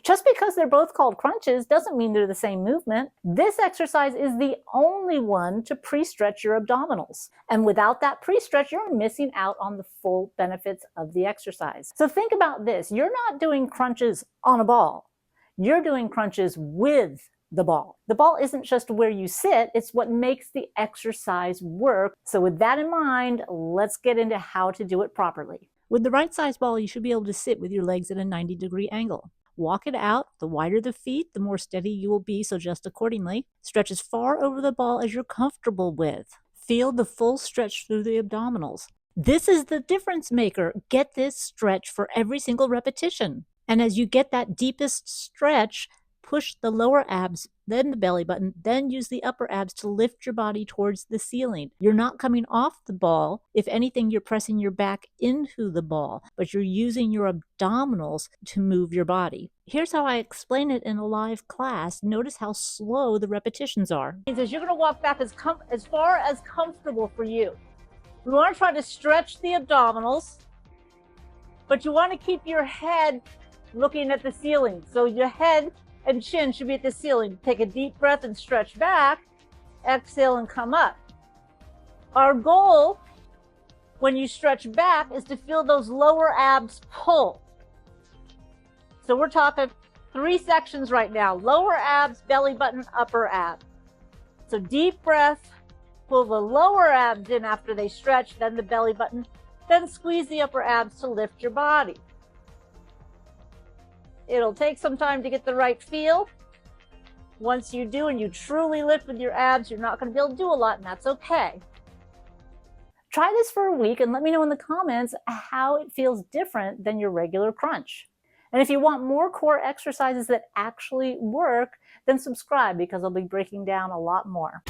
Just because they're both called crunches doesn't mean they're the same movement. This exercise is the only one to pre-stretch your abdominals. And without that pre-stretch, you're missing out on the full benefits of the exercise. So think about this. You're not doing crunches on a ball. You're doing crunches with the ball. The ball isn't just where you sit, it's what makes the exercise work. So with that in mind, let's get into how to do it properly. With the right size ball, you should be able to sit with your legs at a 90-degree angle. Walk it out. The wider the feet, the more steady you will be, so adjust accordingly. Stretch as far over the ball as you're comfortable with. Feel the full stretch through the abdominals. This is the difference maker. Get this stretch for every single repetition. And as you get that deepest stretch, push the lower abs, then the belly button, then use the upper abs to lift your body towards the ceiling. You're not coming off the ball. If anything, you're pressing your back into the ball, but you're using your abdominals to move your body. Here's how I explain it in a live class. Notice how slow the repetitions are. It says you're going to walk back as far as comfortable for you. We want to try to stretch the abdominals, but you want to keep your head looking at the ceiling. So your head and chin should be at the ceiling. Take a deep breath and stretch back. Exhale and come up. Our goal when you stretch back is to feel those lower abs pull. So we're talking 3 sections right now. Lower abs, belly button, upper ab. So deep breath, pull the lower abs in after they stretch, then the belly button, then squeeze the upper abs to lift your body. It'll take some time to get the right feel. Once you do and you truly lift with your abs, you're not going to be able to do a lot, and that's okay. Try this for a week and let me know in the comments how it feels different than your regular crunch. And if you want more core exercises that actually work, then subscribe because I'll be breaking down a lot more.